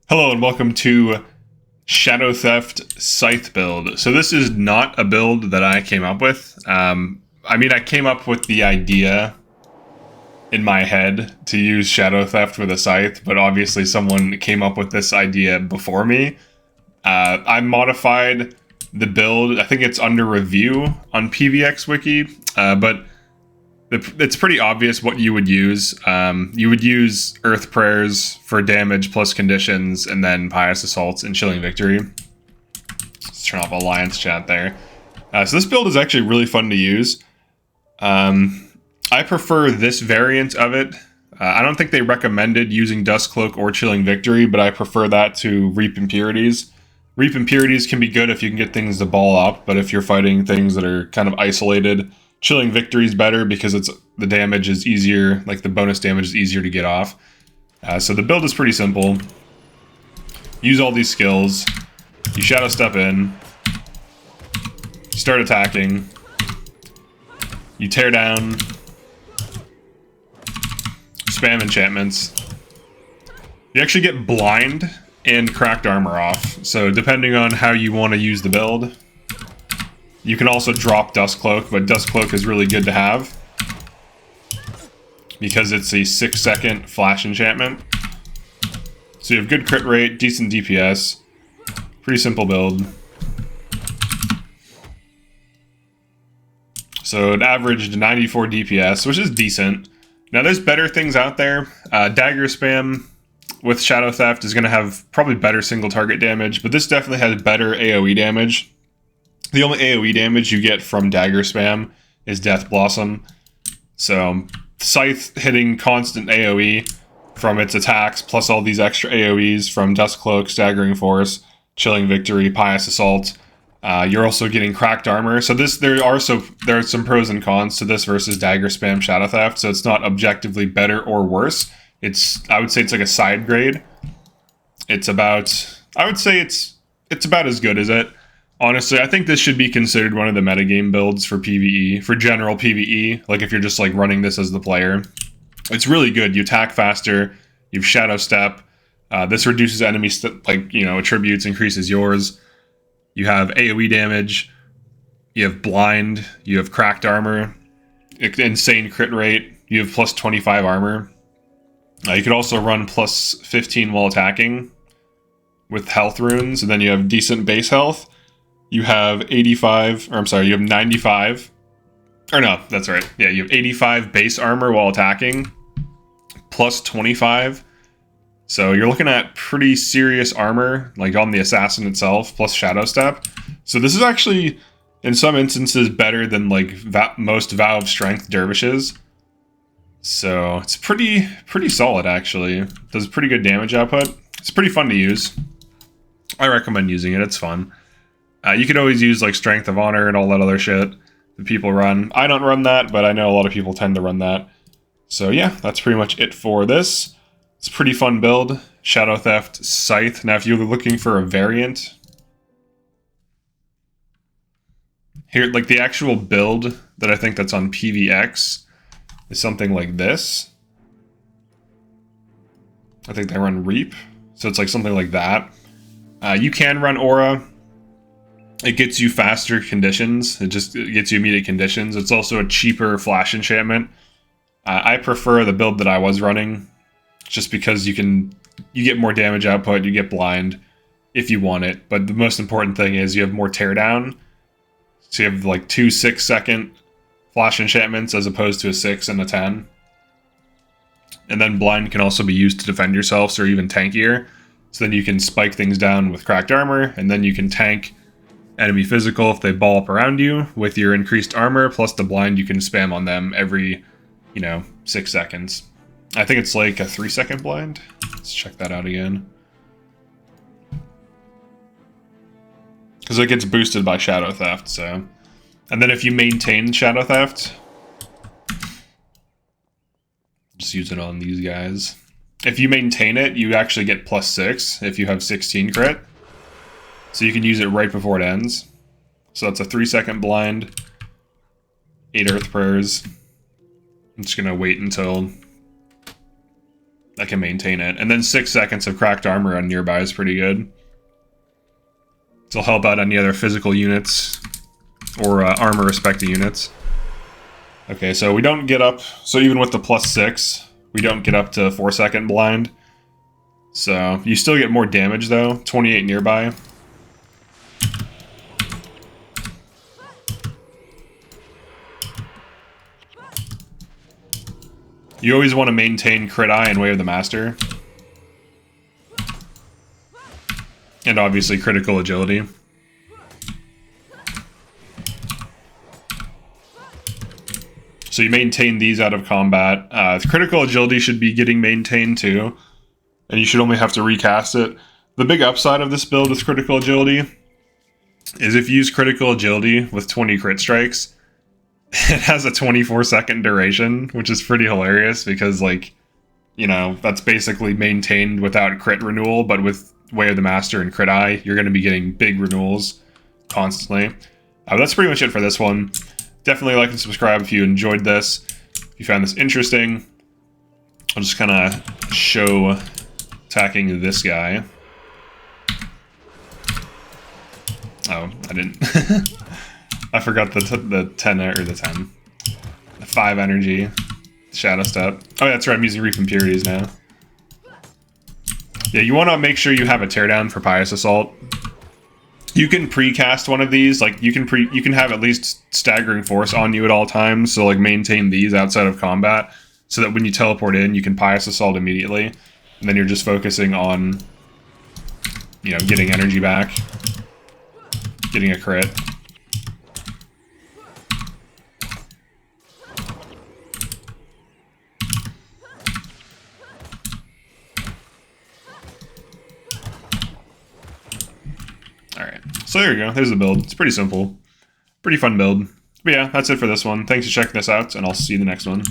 Hello and welcome to Shadow Theft Scythe build. So this is not a build that I came up with. I came up with the idea in my head to use Shadow Theft with a scythe, but obviously someone came up with this idea before me. I modified the build. I think it's under review on PvX Wiki, but it's pretty obvious what you would use. You would use Earth Prayers for damage plus conditions, and then Pious Assaults and Chilling Victory. Let's turn off Alliance chat there. So this build is actually really fun to use. I prefer this variant of it. I don't think they recommended using Dustcloak or Chilling Victory, but I prefer that to Reap Impurities. Reap Impurities can be good if you can get things to ball up, but if you're fighting things that are kind of isolated, Chilling Victory is better because the damage is easier, like the bonus damage is easier to get off. So the build is pretty simple. Use all these skills. You Shadow Step in. You start attacking. You tear down. Spam enchantments. You actually get blind and cracked armor off. So depending on how you want to use the build, you can also drop Dustcloak, but Dustcloak is really good to have because it's a 6-second flash enchantment. So you have good crit rate, decent DPS, pretty simple build. So it averaged 94 DPS, which is decent. Now there's better things out there. Dagger spam with Shadow Theft is going to have probably better single target damage, but this definitely has better AoE damage. The only AoE damage you get from Dagger Spam is Death Blossom. So, Scythe hitting constant AoE from its attacks, plus all these extra AoEs from Dustcloak, Staggering Force, Chilling Victory, Pious Assault. You're also getting cracked armor. So there are some pros and cons to this versus Dagger Spam Shadow Theft. So it's not objectively better or worse. I would say it's like a side grade. I would say it's about as good as it. Honestly, I think this should be considered one of the metagame builds for PvE, for general PvE, like if you're just like running this as the player. It's really good. You attack faster, you have Shadow Step, this reduces enemy attributes, increases yours. You have AoE damage, you have blind, you have cracked armor, insane crit rate, you have plus 25 armor. You could also run plus 15 while attacking with health runes, and then you have decent base health. You have 95. Or no, that's right. Yeah, you have 85 base armor while attacking, plus 25. So you're looking at pretty serious armor, like on the assassin itself, plus Shadow Step. So this is actually, in some instances, better than like most Vow of Strength dervishes. So it's pretty solid, actually. Does pretty good damage output. It's pretty fun to use. I recommend using it. It's fun. You could always use like Strength of Honor and all that other shit that people run. I don't run that, but I know a lot of people tend to run that. So yeah, that's pretty much it for this. It's a pretty fun build. Shadow Theft Scythe. Now if you're looking for a variant, here, like the actual build that I think that's on PvX is something like this. I think they run Reap. So it's like something like that. You can run Aura. It gets you faster conditions. It gets you immediate conditions. It's also a cheaper flash enchantment. I prefer the build that I was running, just because you get more damage output, you get blind if you want it. But the most important thing is you have more teardown. So you have like 2 6-second flash enchantments as opposed to a 6 and a 10. And then blind can also be used to defend yourselves or even tankier. So then you can spike things down with cracked armor, and then you can tank enemy physical if they ball up around you with your increased armor, plus the blind you can spam on them every, 6 seconds. I think it's like a 3-second blind. Let's check that out again. Because it gets boosted by Shadow Theft, so. And then if you maintain Shadow Theft, just use it on these guys. If you maintain it, you actually get plus 6 if you have 16 crit. So you can use it right before it ends. So that's a 3-second blind, 8 Earth Prayers. I'm just going to wait until that can maintain it. And then 6 seconds of cracked armor on nearby is pretty good. This will help out any other physical units or armor respecting units. Okay, so we don't get up, so even with the +6, we don't get up to 4-second blind. So you still get more damage though, 28 nearby. You always want to maintain crit eye and Way of the Master. And obviously critical agility. So you maintain these out of combat. Critical agility should be getting maintained too. And you should only have to recast it. The big upside of this build with critical agility is if you use critical agility with 20 crit strikes, it has a 24-second duration, which is pretty hilarious because, like, you know, that's basically maintained without crit renewal, but with Way of the Master and Crit Eye, you're going to be getting big renewals constantly. That's pretty much it for this one. Definitely like and subscribe if you enjoyed this. If you found this interesting, I'll just kind of show attacking this guy. Oh, I didn't. I forgot the 10 or the 10. The 5 energy. Shadow Step. Oh, yeah, that's right. I'm using Reap Impurities now. Yeah, you want to make sure you have a teardown for Pious Assault. You can pre-cast one of these. Like you can have at least Staggering Force on you at all times. So like maintain these outside of combat, so that when you teleport in, you can Pious Assault immediately, and then you're just focusing on, you know, getting energy back, getting a crit. Alright, so there you go. There's the build. It's pretty simple. Pretty fun build. But yeah, that's it for this one. Thanks for checking this out, and I'll see you in the next one.